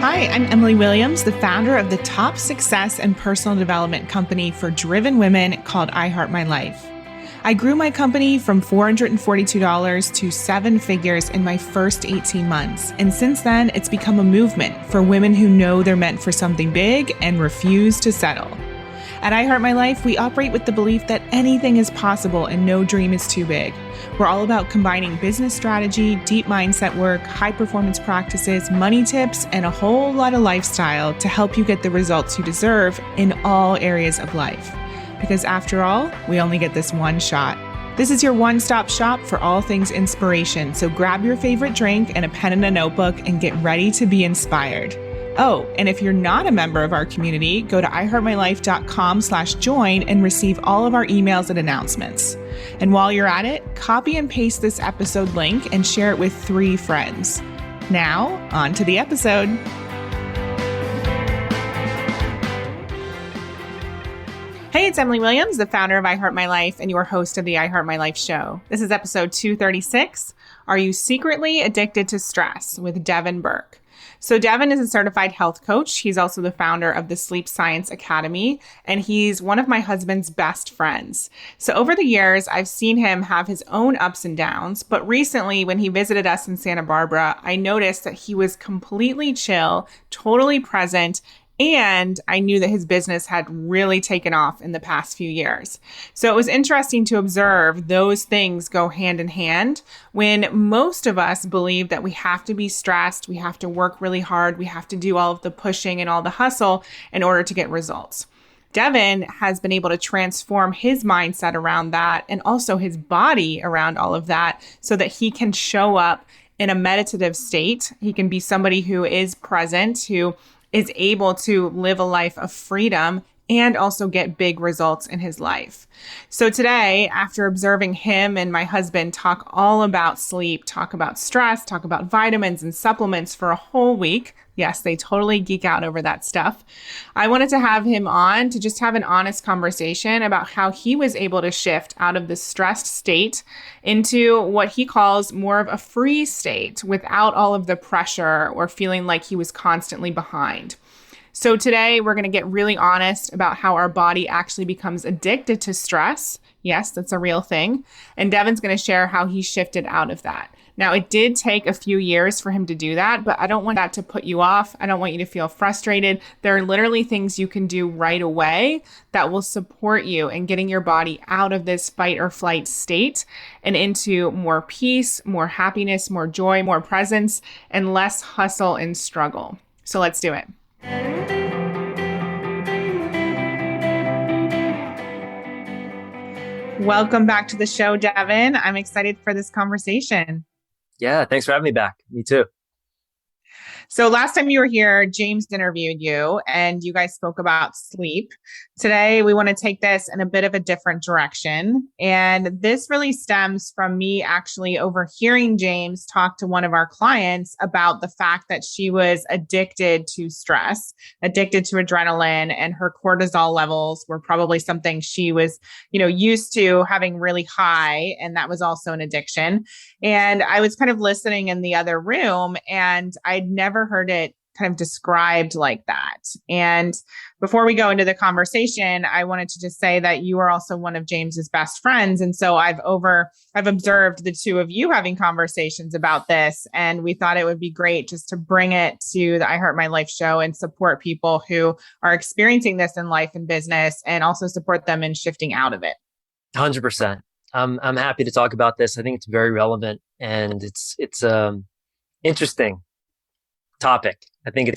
Hi, I'm Emily Williams, the founder of the top success and personal development company for driven women called I Heart My Life. I grew my company from $442 to seven figures in my first 18 months. And since then, it's become a movement for women who know they're meant for something big and refuse to settle. At I Heart My Life, we operate with the belief that anything is possible and no dream is too big. We're all about combining business strategy, deep mindset work, high performance practices, money tips, and a whole lot of lifestyle to help you get the results you deserve in all areas of life. Because after all, we only get this one shot. This is your one-stop shop for all things inspiration. So grab your favorite drink and a pen and a notebook and get ready to be inspired. Oh, and if you're not a member of our community, go to iheartmylife.com/join and receive all of our emails and announcements. And while you're at it, copy and paste this episode link and share it with 3 friends. Now, on to the episode. Hey, it's Emily Williams, the founder of I Heart My Life and your host of the I Heart My Life show. This is episode 236, Are You Secretly Addicted to Stress? With Devin Burke. So Devin is a certified health coach. He's also the founder of the Sleep Science Academy, and he's one of my husband's best friends. So over the years, I've seen him have his own ups and downs, but recently when he visited us in Santa Barbara, I noticed that he was completely chill, totally present, and I knew that his business had really taken off in the past few years. So it was interesting to observe those things go hand in hand when most of us believe that we have to be stressed, we have to work really hard, we have to do all of the pushing and all the hustle in order to get results. Devin has been able to transform his mindset around that and also his body around all of that so that he can show up in a meditative state. He can be somebody who is present, who is able to live a life of freedom and also get big results in his life. So today, after observing him and my husband talk all about sleep, talk about stress, talk about vitamins and supplements for a whole week, yes, they totally geek out over that stuff, I wanted to have him on to just have an honest conversation about how he was able to shift out of the stressed state into what he calls more of a free state without all of the pressure or feeling like he was constantly behind. So today we're going to get really honest about how our body actually becomes addicted to stress. Yes, that's a real thing. And Devin's going to share how he shifted out of that. Now, it did take a few years for him to do that, but I don't want that to put you off. I don't want you to feel frustrated. There are literally things you can do right away that will support you in getting your body out of this fight or flight state and into more peace, more happiness, more joy, more presence, and less hustle and struggle. So let's do it. Welcome back to the show, Devin. I'm excited for this conversation. Yeah, thanks for having me back. Me too. So last time you were here, James interviewed you and you guys spoke about sleep. Today, we want to take this in a bit of a different direction. And this really stems from me actually overhearing James talk to one of our clients about the fact that she was addicted to stress, addicted to adrenaline, and her cortisol levels were probably something she was, used to having really high. And that was also an addiction. And I was kind of listening in the other room and I'd never heard it kind of described like that. And before we go into the conversation, I wanted to just say that you are also one of James's best friends. And so I've observed the two of you having conversations about this. And we thought it would be great just to bring it to the I Heart My Life show and support people who are experiencing this in life and business and also support them in shifting out of it. 100%. I'm happy to talk about this. I think it's very relevant and it's interesting topic. I think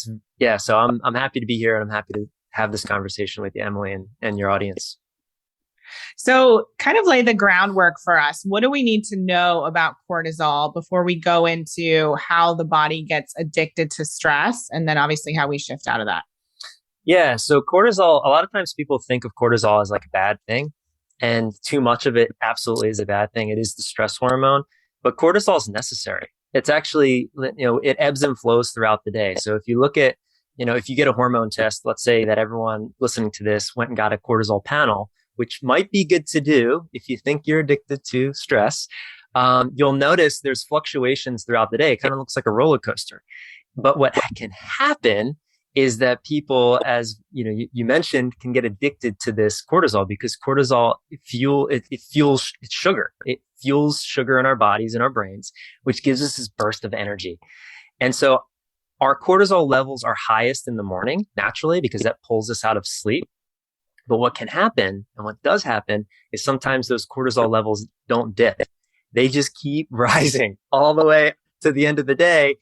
so I'm happy to be here and I'm happy to have this conversation with you, Emily, and your audience. So kind of lay the groundwork for us. What do we need to know about cortisol before we go into how the body gets addicted to stress and then obviously how we shift out of that? Yeah. So cortisol, a lot of times people think of cortisol as like a bad thing, and too much of it absolutely is a bad thing. It is the stress hormone, but cortisol is necessary. It's actually, it ebbs and flows throughout the day. So if you look at, if you get a hormone test, let's say that everyone listening to this went and got a cortisol panel, which might be good to do if you think you're addicted to stress, you'll notice there's fluctuations throughout the day. It kind of looks like a roller coaster. But what can happen is that people, as you mentioned, can get addicted to this cortisol because cortisol it fuels it's sugar. It fuels sugar in our bodies and our brains, which gives us this burst of energy. And so our cortisol levels are highest in the morning naturally because that pulls us out of sleep. But what can happen and what does happen is sometimes those cortisol levels don't dip. They just keep rising all the way to the end of the day.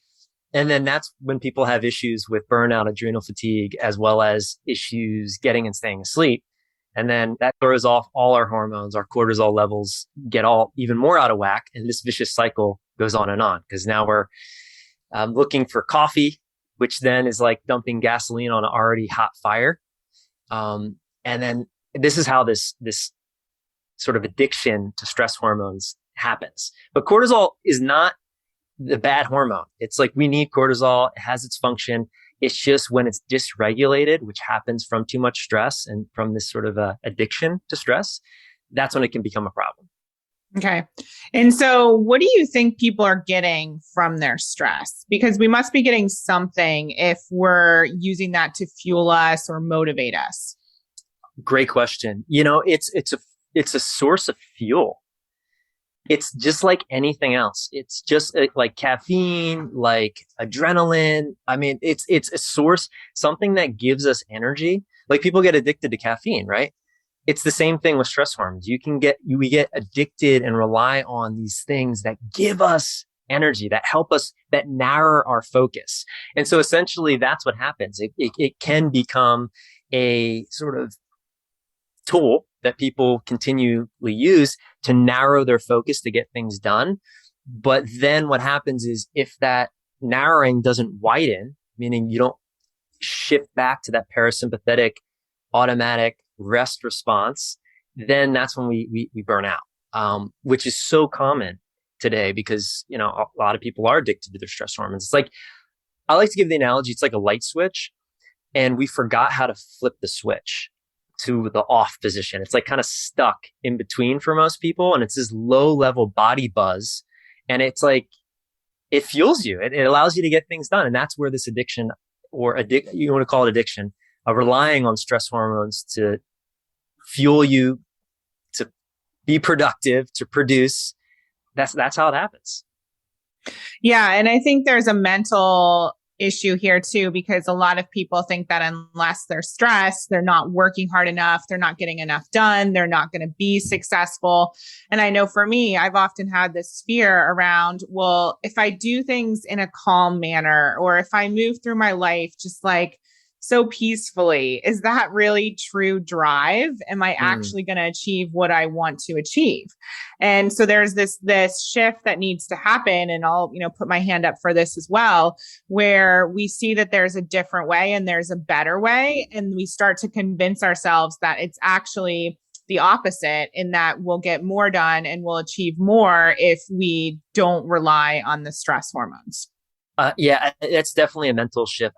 And then that's when people have issues with burnout, adrenal fatigue, as well as issues getting and staying asleep. And then that throws off all our hormones. Our cortisol levels get all even more out of whack. And this vicious cycle goes on because now we're looking for coffee, which then is like dumping gasoline on an already hot fire. And then this is how this sort of addiction to stress hormones happens. But cortisol is not the bad hormone. It's like we need cortisol. It has its function. It's just when it's dysregulated, which happens from too much stress and from this sort of addiction to stress, that's when it can become a problem. Okay. And so what do you think people are getting from their stress? Because we must be getting something if we're using that to fuel us or motivate us. Great question. It's a source of fuel. It's just like anything else. It's just like caffeine, like adrenaline. I mean, it's a source, something that gives us energy. Like people get addicted to caffeine, right? It's the same thing with stress hormones. We get addicted and rely on these things that give us energy, that help us, that narrow our focus. And so essentially that's what happens. It can become a sort of tool that people continually use to narrow their focus to get things done. But then what happens is if that narrowing doesn't widen, meaning you don't shift back to that parasympathetic automatic rest response, then that's when we burn out, which is so common today because, a lot of people are addicted to their stress hormones. It's like, I like to give the analogy, it's like a light switch and we forgot how to flip the switch to the off position. It's like kind of stuck in between for most people. And it's this low level body buzz. And it's like, it fuels you. It allows you to get things done. And that's where this addiction you want to call it addiction, relying on stress hormones to fuel you, to be productive, to produce. That's how it happens. Yeah. And I think there's a mental issue here too, because a lot of people think that unless they're stressed, they're not working hard enough, they're not getting enough done, they're not going to be successful. And I know for me, I've often had this fear around, well, if I do things in a calm manner, or if I move through my life just like so peacefully, is that really true drive? Am I actually going to achieve what I want to achieve? And so there's this shift that needs to happen. And I'll, put my hand up for this as well, where we see that there's a different way and there's a better way. And we start to convince ourselves that it's actually the opposite, in that we'll get more done and we'll achieve more if we don't rely on the stress hormones. Yeah, it's definitely a mental shift.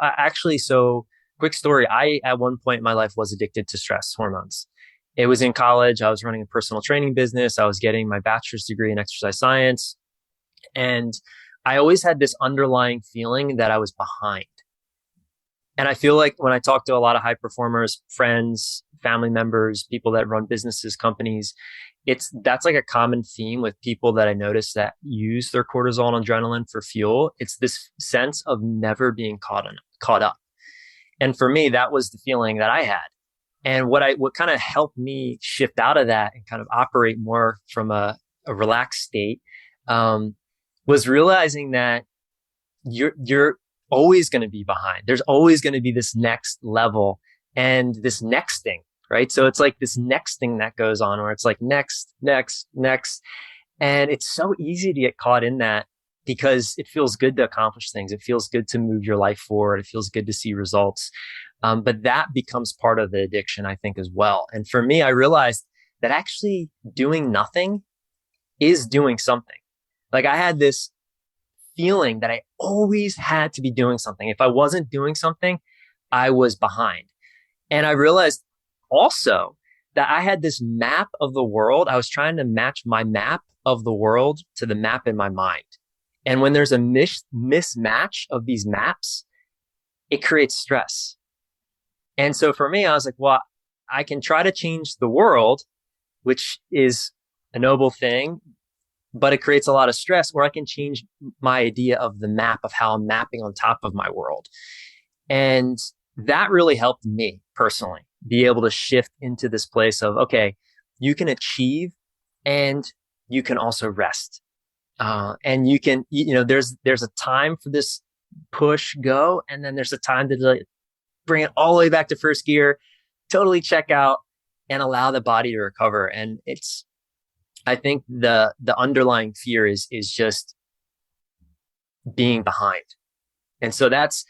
Quick story. I, at one point in my life, was addicted to stress hormones. It was in college. I was running a personal training business. I was getting my bachelor's degree in exercise science. And I always had this underlying feeling that I was behind. And I feel like when I talk to a lot of high performers, friends, family members, people that run businesses, companies, that's like a common theme with people that I notice that use their cortisol and adrenaline for fuel. It's this sense of never being caught up. And for me, that was the feeling that I had. And what kind of helped me shift out of that and kind of operate more from a relaxed state, was realizing that you're always going to be behind. There's always going to be this next level and this next thing, right? So it's like this next thing that goes on where it's like next. And it's so easy to get caught in that, because it feels good to accomplish things. It feels good to move your life forward. It feels good to see results. But that becomes part of the addiction, I think, as well. And for me, I realized that actually doing nothing is doing something. Like I had this feeling that I always had to be doing something. If I wasn't doing something, I was behind. And I realized also that I had this map of the world. I was trying to match my map of the world to the map in my mind. And when there's a mismatch of these maps, it creates stress. And so for me, I was like, well, I can try to change the world, which is a noble thing, but it creates a lot of stress, or I can change my idea of the map of how I'm mapping on top of my world. And that really helped me personally be able to shift into this place of, okay, you can achieve and you can also rest. And you can, there's a time for this push go, and then there's a time to like bring it all the way back to first gear, totally check out and allow the body to recover. And I think the underlying fear is just being behind. And so that's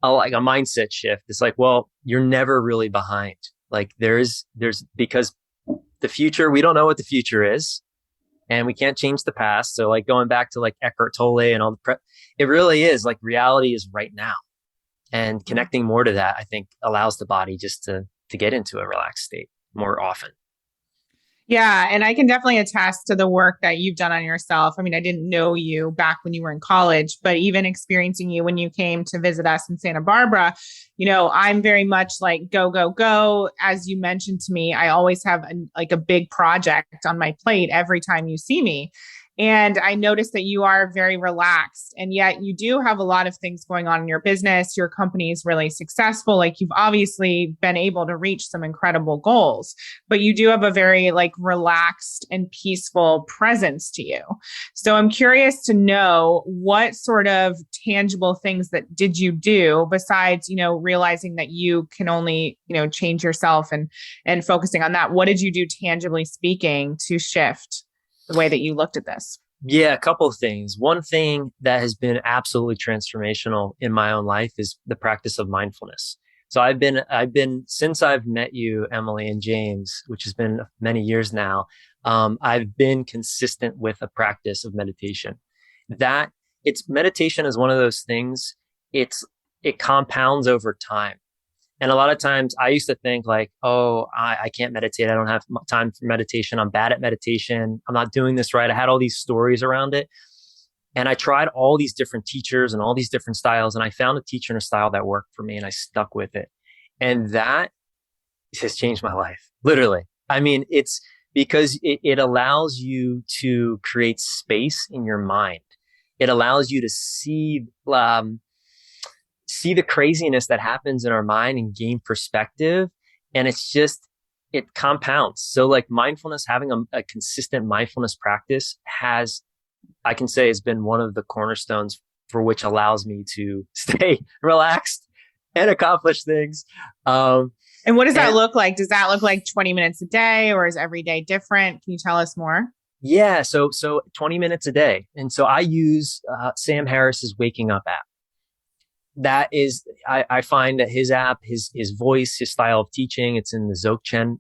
like a mindset shift. It's like, well, you're never really behind. Like there's because the future, we don't know what the future is, and we can't change the past. So like going back to like Eckhart Tolle and all the it really is like reality is right now, and connecting more to that, I think allows the body just to get into a relaxed state more often. Yeah, and I can definitely attest to the work that you've done on yourself. I mean, I didn't know you back when you were in college, but even experiencing you when you came to visit us in Santa Barbara, I'm very much like go, go, go. As you mentioned to me, I always have a big project on my plate every time you see me. And I noticed that you are very relaxed, and yet you do have a lot of things going on in your business. Your company is really successful. Like you've obviously been able to reach some incredible goals, but you do have a very like relaxed and peaceful presence to you. So I'm curious to know what sort of tangible things that did you do besides, realizing that you can only, change yourself and focusing on that. What did you do tangibly speaking to shift the way that you looked at this? Yeah, a couple of things. One thing that has been absolutely transformational in my own life is the practice of mindfulness. So I've been since I've met you, Emily and James, which has been many years now. I've been consistent with a practice of meditation. Meditation is one of those things. It compounds over time. And a lot of times I used to think like, oh, I can't meditate. I don't have time for meditation. I'm bad at meditation. I'm not doing this right. I had all these stories around it. And I tried all these different teachers and all these different styles. And I found a teacher and a style that worked for me, and I stuck with it. And that has changed my life, literally. I mean, it's because it allows you to create space in your mind. It allows you to see the craziness that happens in our mind and gain perspective. And it compounds. So like mindfulness, having a consistent mindfulness practice I can say has been one of the cornerstones for which allows me to stay relaxed and accomplish things. And what does that look like? Does that look like 20 minutes a day, or is every day different? Can you tell us more? Yeah. So 20 minutes a day. And so I use Sam Harris's Waking Up app. That is, I find that his app, his voice, his style of teaching, it's in the Dzogchen,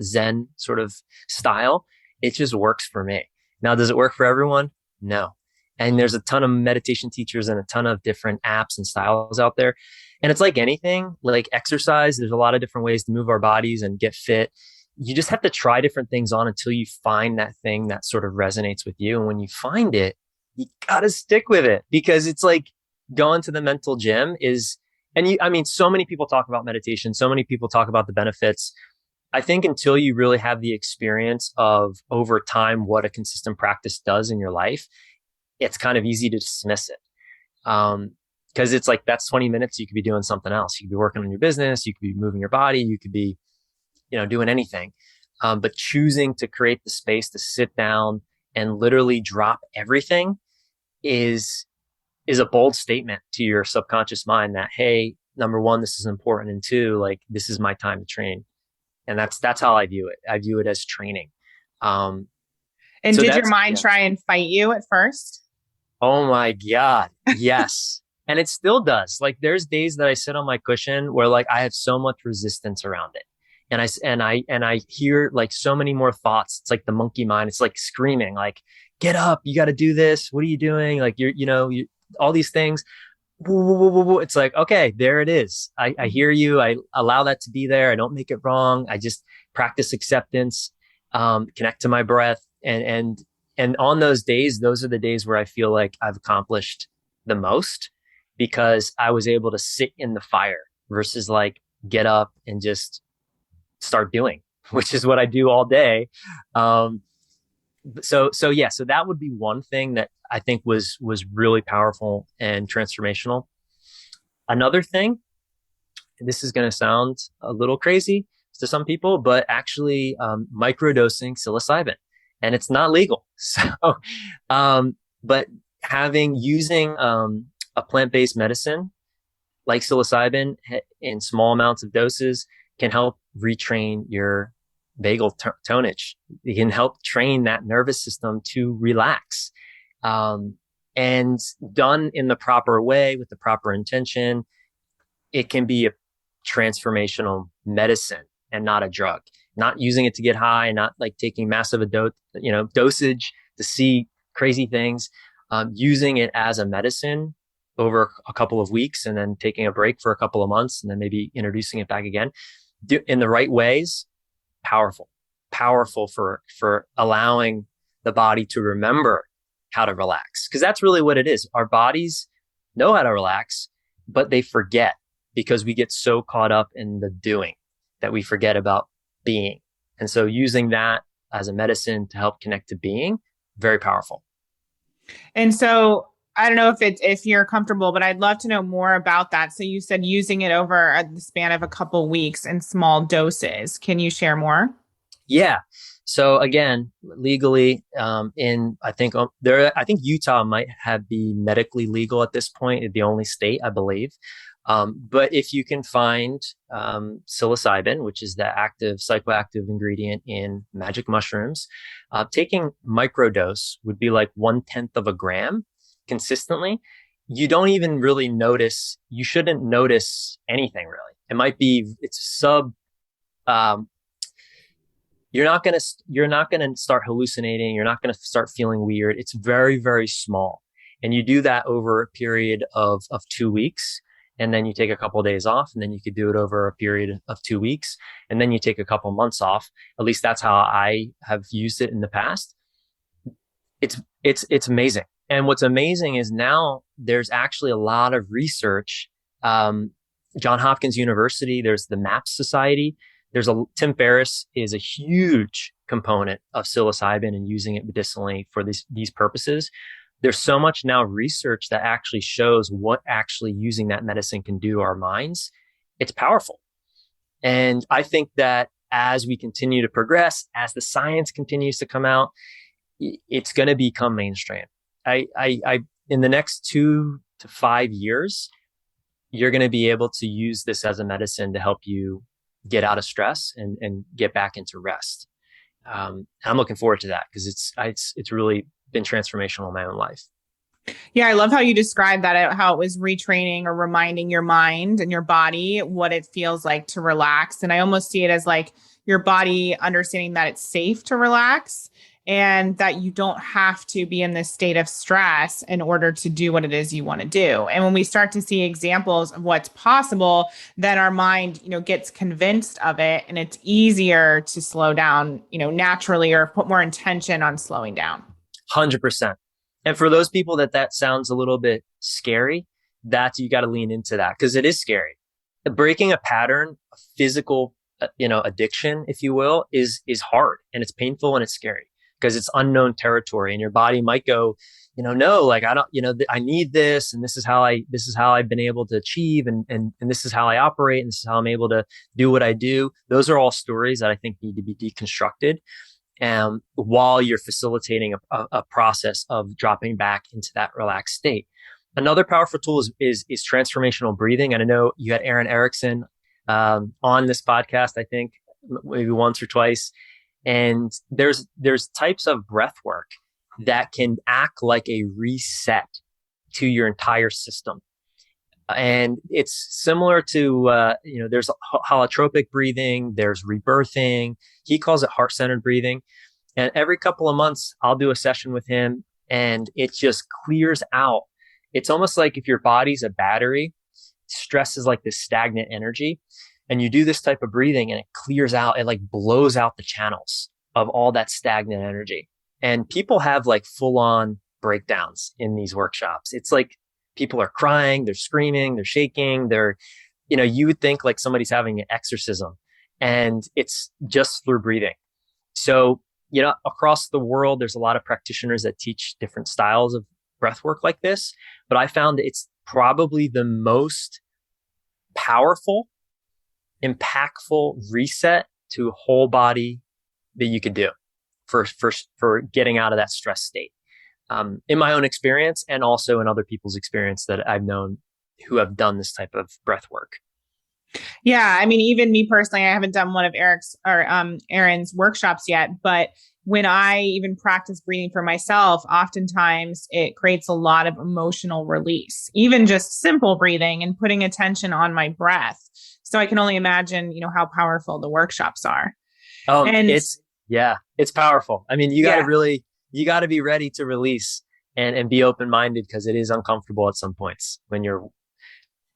Zen sort of style. It just works for me. Now, does it work for everyone? No. And there's a ton of meditation teachers and a ton of different apps and styles out there. And it's like anything, like exercise. There's a lot of different ways to move our bodies and get fit. You just have to try different things on until you find that thing that sort of resonates with you. And when you find it, you got to stick with it, because it's like, going to the mental gym so many people talk about meditation. So many people talk about the benefits. I think until you really have the experience of over time, what a consistent practice does in your life, it's kind of easy to dismiss it. Cause it's like, that's 20 minutes. You could be doing something else. You could be working on your business. You could be moving your body. You could be, doing anything. But choosing to create the space to sit down and literally drop everything is a bold statement to your subconscious mind that, hey, number one, this is important. And two, like, this is my time to train. And that's how I view it. I view it as training. And so did your mind try and fight you at first? Oh my God. Yes. And it still does. Like there's days that I sit on my cushion where like I have so much resistance around it. And I hear like so many more thoughts. It's like the monkey mind. It's like screaming, like, get up, you got to do this. What are you doing? Like you're all these things. It's like, okay, there it is. I hear you. I allow that to be there. I don't make it wrong. I just practice acceptance, connect to my breath. And And on those days, those are the days where I feel like I've accomplished the most because I was able to sit in the fire versus like get up and just start doing, which is what I do all day. Um, so that would be one thing that I think was really powerful and transformational. Another thing, this is going to sound a little crazy to some people, but actually microdosing psilocybin, and it's not legal. But using a plant-based medicine like psilocybin in small amounts of doses can help retrain your vagal tonnage. It can help train that nervous system to relax. And done in the proper way with the proper intention, it can be a transformational medicine and not a drug. Not using it to get high, not like taking massive dosage to see crazy things. Using it as a medicine over a couple of weeks and then taking a break for a couple of months and then maybe introducing it back again in the right ways. Powerful for allowing the body to remember how to relax. Because that's really what it is. Our bodies know how to relax, but they forget because we get so caught up in the doing that we forget about being. And so using that as a medicine to help connect to being, very powerful. And so I don't know if you're comfortable, but I'd love to know more about that. So you said using it over the span of a couple weeks in small doses. Can you share more? Yeah. So again, legally, I think Utah might be medically legal at this point, the only state, I believe. But if you can find psilocybin, which is the active psychoactive ingredient in magic mushrooms, taking microdose would be like 1/10 of a gram consistently. You don't even really notice. You shouldn't notice anything really. It might be it's sub. You're not gonna start hallucinating. You're not gonna start feeling weird. It's very, very small, and you do that over a period of 2 weeks. And then you take a couple of days off, and then you could do it over a period of 2 weeks, and then you take a couple of months off. At least that's how I have used it in the past. It's amazing. And what's amazing is now there's actually a lot of research. John Hopkins University, there's the MAPS Society. Tim Ferriss is a huge component of psilocybin and using it medicinally for these purposes. There's so much now research that actually shows what actually using that medicine can do to our minds. It's powerful. And I think that as we continue to progress, as the science continues to come out, it's going to become mainstream. In the next 2 to 5 years, you're going to be able to use this as a medicine to help you get out of stress and get back into rest. I'm looking forward to that because it's really been transformational in my own life. Yeah, I love how you described that, how it was retraining or reminding your mind and your body what it feels like to relax. And I almost see it as like your body understanding that it's safe to relax and that you don't have to be in this state of stress in order to do what it is you want to do. And when we start to see examples of what's possible, then our mind, gets convinced of it, and it's easier to slow down, naturally, or put more intention on slowing down. 100%. And for those people that sounds a little bit scary, you got to lean into that because it is scary. Breaking a pattern, a physical, addiction, if you will, is hard, and it's painful and it's scary because it's unknown territory, and your body might go, no, like I don't, I need this, and this is how I've been able to achieve, and this is how I operate, and this is how I'm able to do what I do. Those are all stories that I think need to be deconstructed. While you're facilitating a process of dropping back into that relaxed state. Another powerful tool is transformational breathing. And I know you had Aaron Erickson on this podcast, I think maybe once or twice. And there's types of breath work that can act like a reset to your entire system. And it's similar to, there's holotropic breathing, there's rebirthing. He calls it heart-centered breathing. And every couple of months, I'll do a session with him, and it just clears out. It's almost like if your body's a battery, stress is like this stagnant energy. And you do this type of breathing and it clears out, it like blows out the channels of all that stagnant energy. And people have like full on breakdowns in these workshops. It's like people are crying, they're screaming, they're shaking, you would think like somebody's having an exorcism, and it's just through breathing. So, across the world, there's a lot of practitioners that teach different styles of breath work like this, but I found it's probably the most powerful, impactful reset to whole body that you could do for getting out of that stress state. In my own experience, and also in other people's experience that I've known who have done this type of breath work. Yeah, I mean, even me personally, I haven't done one of Aaron's workshops yet, but when I even practice breathing for myself, oftentimes it creates a lot of emotional release, even just simple breathing and putting attention on my breath. So I can only imagine, how powerful the workshops are. And it's powerful. I mean, you got to be ready to release and be open-minded, because it is uncomfortable at some points when you're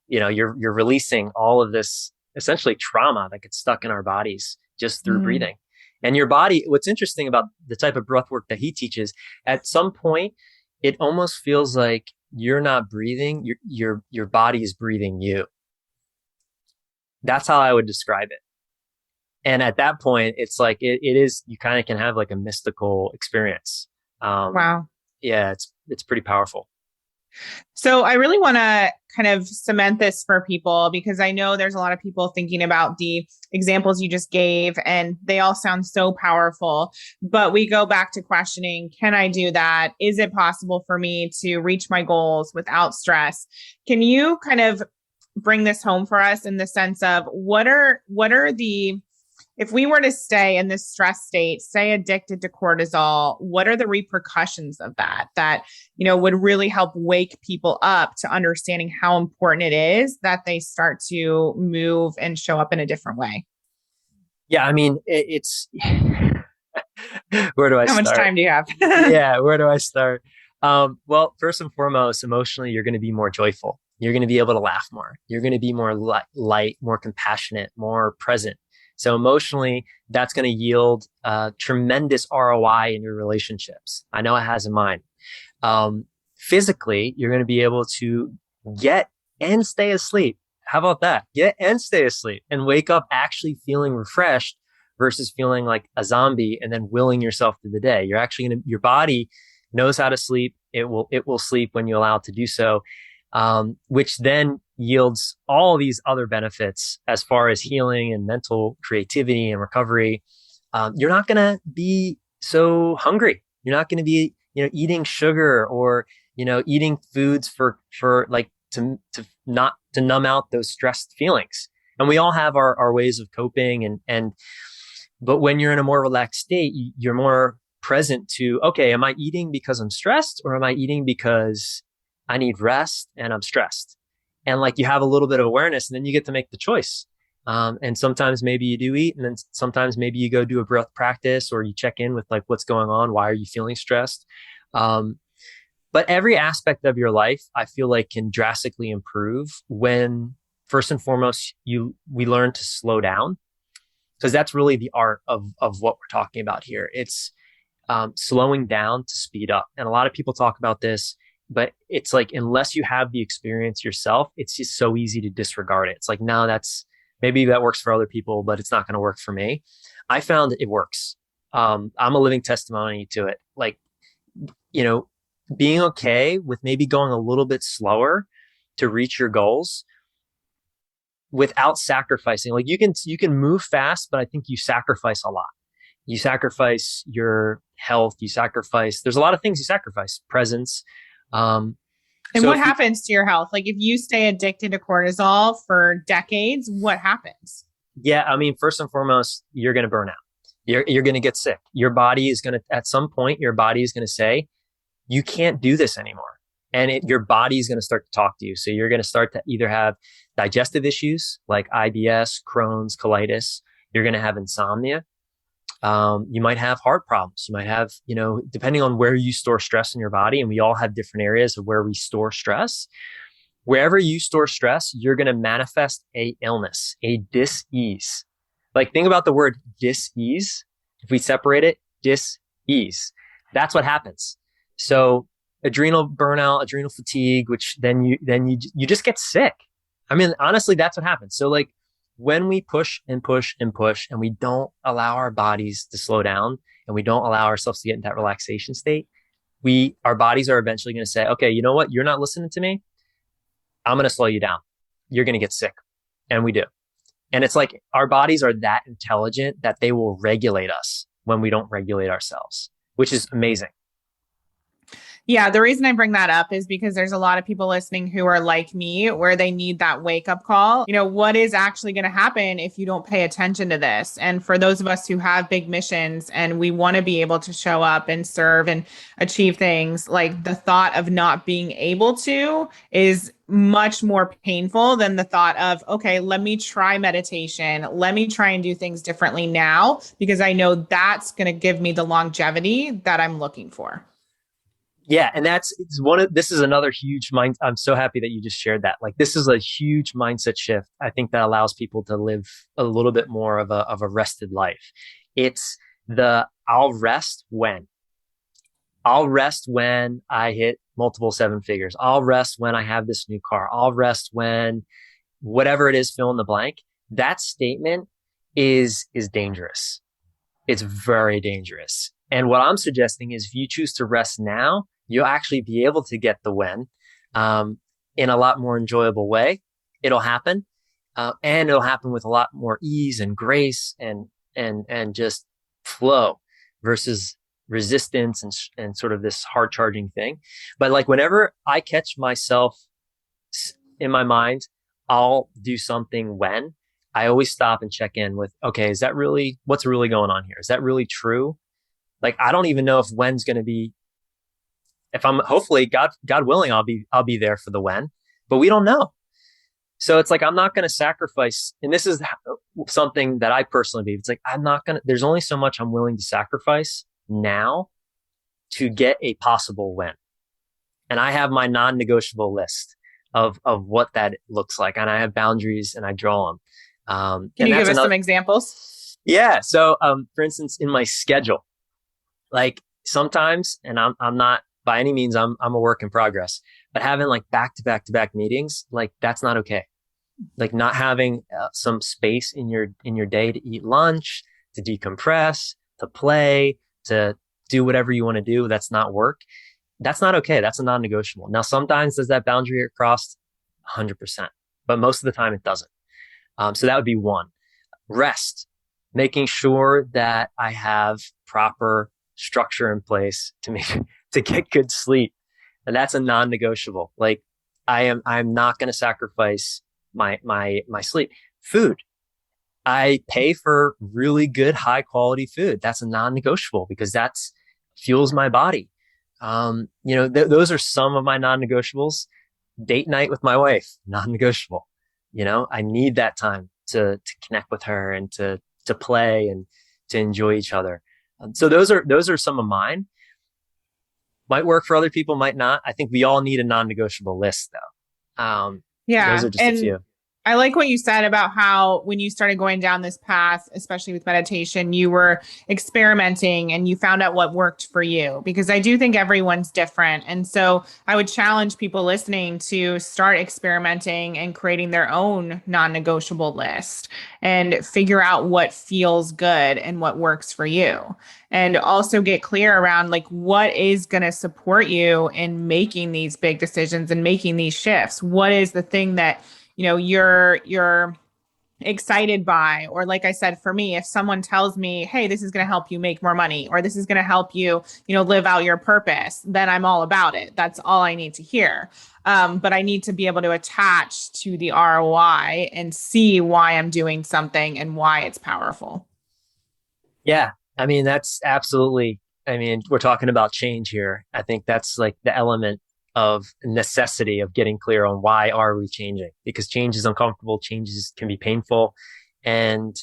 releasing all of this essentially trauma that gets stuck in our bodies just through breathing. And your body, what's interesting about the type of breath work that he teaches, at some point, it almost feels like you're not breathing, your body is breathing you. That's how I would describe it. And at that point, it's like, it is, you kind of can have like a mystical experience. Wow. Yeah, it's pretty powerful. So I really want to kind of cement this for people, because I know there's a lot of people thinking about the examples you just gave and they all sound so powerful, but we go back to questioning, can I do that? Is it possible for me to reach my goals without stress? Can you kind of bring this home for us in the sense of what are the, if we were to stay in this stress state, stay addicted to cortisol, what are the repercussions of that would really help wake people up to understanding how important it is that they start to move and show up in a different way? Yeah, I mean, it's where do I start? How much time do you have? Yeah, where do I start? Well, first and foremost, emotionally, you're going to be more joyful. You're going to be able to laugh more. You're going to be more light, more compassionate, more present. So emotionally, that's going to yield tremendous ROI in your relationships. I know it has in mine. Physically, you're going to be able to get and stay asleep. How about that? Get and stay asleep and wake up actually feeling refreshed versus feeling like a zombie and then willing yourself through the day. You're actually your body knows how to sleep. It will sleep when you allow it to do so, which then yields all these other benefits as far as healing and mental creativity and recovery. You're not going to be so hungry. You're not going to be, eating sugar or, eating foods for like to numb out those stressed feelings. And we all have our ways of coping but when you're in a more relaxed state, you're more present to, okay, am I eating because I'm stressed, or am I eating because I need rest and I'm stressed? And like, you have a little bit of awareness, and then you get to make the choice. And sometimes maybe you do eat, and then sometimes maybe you go do a breath practice, or you check in with like, what's going on? Why are you feeling stressed? But every aspect of your life, I feel like, can drastically improve when, first and foremost, we learn to slow down, because that's really the art of what we're talking about here. It's slowing down to speed up. And a lot of people talk about this, but it's like, unless you have the experience yourself, it's just so easy to disregard it. It's like, no, maybe that works for other people, but it's not going to work for me. I found it works. I'm a living testimony to it. Like, being okay with maybe going a little bit slower to reach your goals without sacrificing. Like, you can move fast, but I think you sacrifice a lot. You sacrifice your health. There's a lot of things you sacrifice, presence. And what happens to your health? Like, if you stay addicted to cortisol for decades, what happens? Yeah. I mean, first and foremost, you're going to burn out. You're going to get sick. Your body is going to, at some point, say, you can't do this anymore. And your body is going to start to talk to you. So you're going to start to either have digestive issues like IBS, Crohn's, colitis. You're going to have insomnia. You might have heart problems. You might have, depending on where you store stress in your body, and we all have different areas of where we store stress. Wherever you store stress, you're going to manifest a illness, a dis-ease. Like, think about the word dis-ease. If we separate it, dis-ease. That's what happens. So adrenal burnout, adrenal fatigue, which then you just get sick. I mean, honestly, that's what happens. So like when we push and push and push and we don't allow our bodies to slow down and we don't allow ourselves to get in that relaxation state, our bodies are eventually going to say, okay, you know what? You're not listening to me. I'm going to slow you down. You're going to get sick. And we do. And it's like our bodies are that intelligent that they will regulate us when we don't regulate ourselves, which is amazing. Yeah, the reason I bring that up is because there's a lot of people listening who are like me, where they need that wake up call. What is actually going to happen if you don't pay attention to this? And for those of us who have big missions and we want to be able to show up and serve and achieve things, like the thought of not being able to is much more painful than the thought of, okay, let me try meditation. Let me try and do things differently now, because I know that's going to give me the longevity that I'm looking for. Yeah. And this is another huge mind. I'm so happy that you just shared that. Like, this is a huge mindset shift. I think that allows people to live a little bit more of a rested life. It's I'll rest when I hit multiple seven figures. I'll rest when I have this new car. I'll rest when whatever it is, fill in the blank. That statement is dangerous. It's very dangerous. And what I'm suggesting is if you choose to rest now, you'll actually be able to get the when in a lot more enjoyable way. It'll happen. And it'll happen with a lot more ease and grace and just flow versus resistance and sort of this hard charging thing. But like whenever I catch myself in my mind, I'll do something when I always stop and check in with, okay, what's really going on here? Is that really true? Like, I don't even know if when's going to be, if I'm hopefully God willing, I'll be there for the when, but we don't know. So it's like, I'm not going to sacrifice. And this is something that I personally believe. It's like, there's only so much I'm willing to sacrifice now to get a possible win. And I have my non-negotiable list of what that looks like. And I have boundaries and I draw them. Can you give us some examples? Yeah. So, for instance, in my schedule, like sometimes, and I'm not by any means, I'm a work in progress, but having like back to back meetings, like that's not okay. Like not having some space in your day to eat lunch, to decompress, to play, to do whatever you want to do. That's not work. That's not okay. That's a non-negotiable. Now, sometimes does that boundary get crossed? 100%, but most of the time it doesn't. So that would be one. Rest, making sure that I have proper structure in place to get good sleep. And that's a non-negotiable. Like I'm not going to sacrifice my sleep. Food. I pay for really good, high quality food. That's a non-negotiable because that's fuels my body. Those are some of my non-negotiables. Date night with my wife, non-negotiable. I need that time to connect with her and to play and to enjoy each other. So those are some of mine. Might work for other people, might not. I think we all need a non-negotiable list though. Yeah. Those are just a few. I like what you said about how when you started going down this path, especially with meditation, you were experimenting and you found out what worked for you, because I do think everyone's different. And so I would challenge people listening to start experimenting and creating their own non-negotiable list and figure out what feels good and what works for you. And also get clear around like what is going to support you in making these big decisions and making these shifts. What is the thing that you're excited by? Or like I said, for me, if someone tells me, hey, this is going to help you make more money, or this is going to help you, live out your purpose, then I'm all about it. That's all I need to hear. But I need to be able to attach to the ROI and see why I'm doing something and why it's powerful. Yeah. I mean, that's absolutely, we're talking about change here. I think that's like the element of necessity of getting clear on why are we changing, because change is uncomfortable. Changes can be painful and,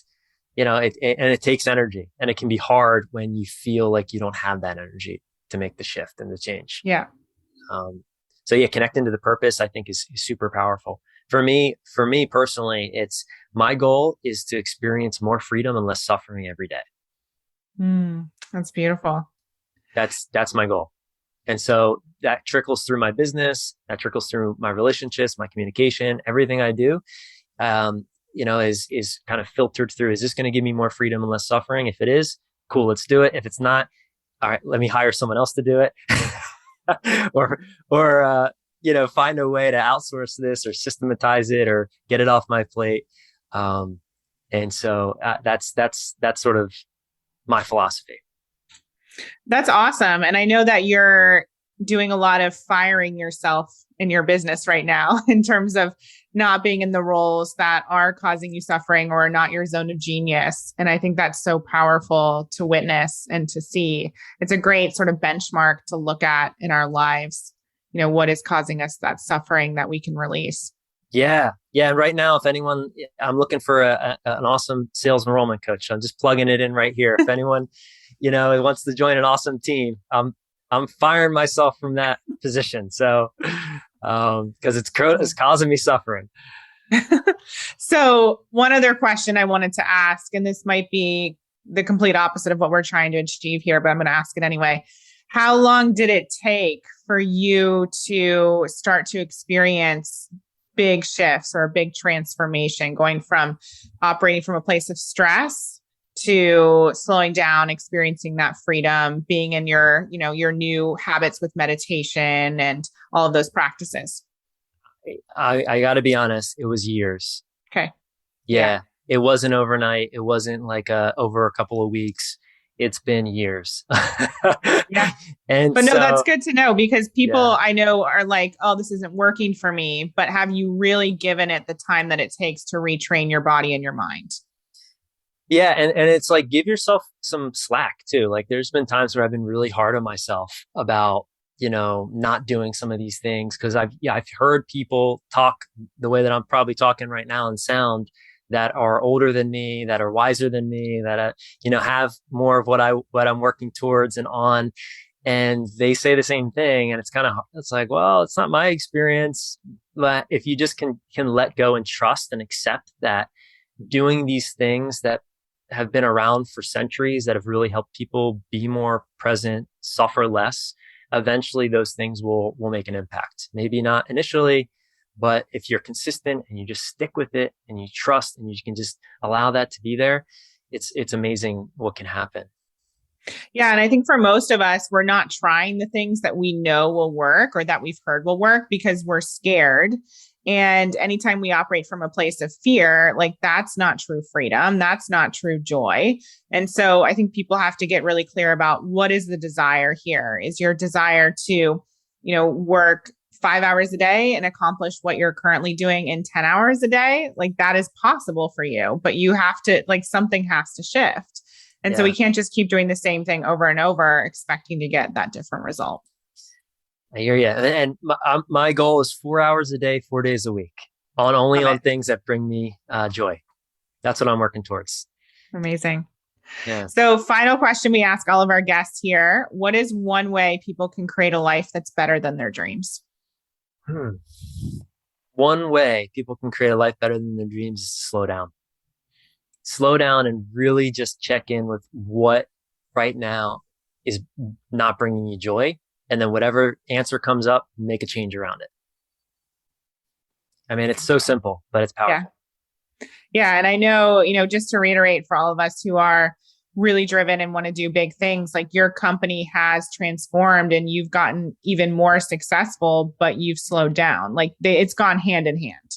it takes energy, and it can be hard when you feel like you don't have that energy to make the shift and the change. Yeah. So yeah, connecting to the purpose, I think is super powerful. For me personally, my goal is to experience more freedom and less suffering every day. That's beautiful. That's my goal. And so that trickles through my business, that trickles through my relationships, my communication, everything I do, is kind of filtered through. Is this going to give me more freedom and less suffering? If it is, cool, let's do it. If it's not, all right, let me hire someone else to do it. or find a way to outsource this or systematize it or get it off my plate. And so that's sort of my philosophy. That's awesome. And I know that you're doing a lot of firing yourself in your business right now in terms of not being in the roles that are causing you suffering or not your zone of genius. And I think that's so powerful to witness and to see. It's a great sort of benchmark to look at in our lives. What is causing us that suffering that we can release. Yeah. Yeah. And right now, if anyone, I'm looking for an awesome sales enrollment coach. I'm just plugging it in right here. If anyone, wants to join an awesome team, I'm firing myself from that position. So, because it's causing me suffering. So one other question I wanted to ask, and this might be the complete opposite of what we're trying to achieve here, but I'm going to ask it anyway. How long did it take for you to start to experience big shifts or a big transformation, going from operating from a place of stress to slowing down, experiencing that freedom, being in your new habits with meditation and all of those practices? I got to be honest, it was years. Okay. Yeah. It wasn't overnight. It wasn't like over a couple of weeks. It's been years. Yeah. And but no, that's good to know, because people Yeah. I know are like, oh, this isn't working for me. But have you really given it the time that it takes to retrain your body and your mind? Yeah. And it's like, give yourself some slack too. Like there's been times where I've been really hard on myself about, not doing some of these things. Cause I've heard people talk the way that I'm probably talking right now and sound, that are older than me, that are wiser than me, that, have more of what I'm working towards and on. And they say the same thing. And it's like, well, it's not my experience. But if you just can let go and trust and accept that doing these things that have been around for centuries, that have really helped people be more present, suffer less, eventually those things will make an impact. Maybe not initially, but if you're consistent and you just stick with it and you trust and you can just allow that to be there, it's amazing what can happen. Yeah. And I think for most of us, we're not trying the things that we know will work or that we've heard will work because we're scared. And anytime we operate from a place of fear, like that's not true freedom. That's not true joy. And so I think people have to get really clear about what is the desire here. Is your desire to, work 5 hours a day and accomplish what you're currently doing in 10 hours a day? Like that is possible for you, but you have to, something has to shift. And so we can't just keep doing the same thing over and over, expecting to get that different result. I hear you. And my goal is 4 hours a day, 4 days a week, on things that bring me joy. That's what I'm working towards. Amazing. Yeah. So final question we ask all of our guests here. What is one way people can create a life that's better than their dreams? One way people can create a life better than their dreams is to slow down. Slow down and really just check in with what right now is not bringing you joy. And then whatever answer comes up, make a change around it. I mean, it's so simple, but it's powerful. Yeah. And I know, just to reiterate for all of us who are really driven and want to do big things, like your company has transformed and you've gotten even more successful, but you've slowed down. Like it's gone hand in hand.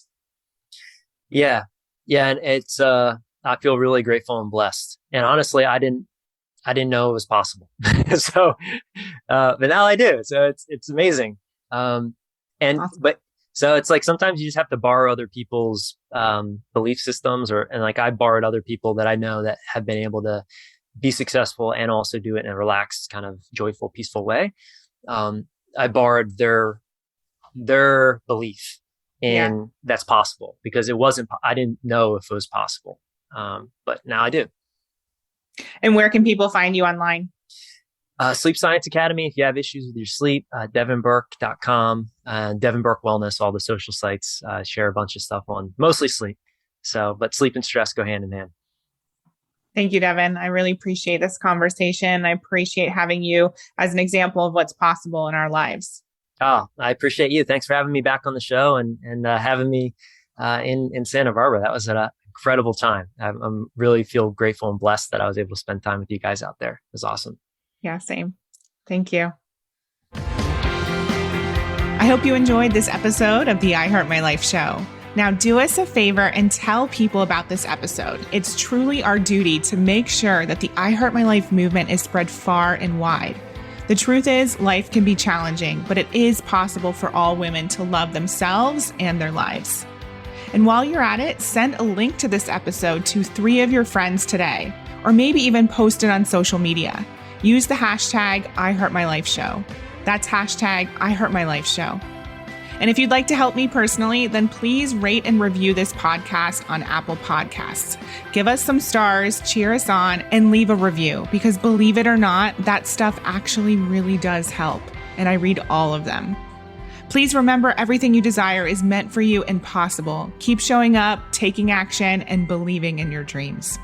Yeah. Yeah. And it's, I feel really grateful and blessed. And honestly, I didn't know it was possible. So, but now I do. So it's amazing. Awesome. So it's like, sometimes you just have to borrow other people's, belief systems and like I borrowed other people that I know that have been able to be successful and also do it in a relaxed, kind of joyful, peaceful way. I borrowed their belief in that's possible, because I didn't know if it was possible. But now I do. And where can people find you online? Sleep Science Academy. If you have issues with your sleep, devinburke.com, Devin Burke Wellness, all the social sites, share a bunch of stuff on mostly sleep. So, but sleep and stress go hand in hand. Thank you, Devin. I really appreciate this conversation. I appreciate having you as an example of what's possible in our lives. Oh, I appreciate you. Thanks for having me back on the show and having me in Santa Barbara. That was an incredible time. I'm really feel grateful and blessed that I was able to spend time with you guys out there. It was awesome. Yeah, same. Thank you. I hope you enjoyed this episode of the I Heart My Life show. Now, do us a favor and tell people about this episode. It's truly our duty to make sure that the I Heart My Life movement is spread far and wide. The truth is, life can be challenging, but it is possible for all women to love themselves and their lives. And while you're at it, send a link to this episode to 3 of your friends today, or maybe even post it on social media. Use the hashtag #IHeartMyLifeShow. That's hashtag #IHeartMyLifeShow. And if you'd like to help me personally, then please rate and review this podcast on Apple Podcasts. Give us some stars, cheer us on, and leave a review, because believe it or not, that stuff actually really does help. And I read all of them. Please remember, everything you desire is meant for you and possible. Keep showing up, taking action, and believing in your dreams.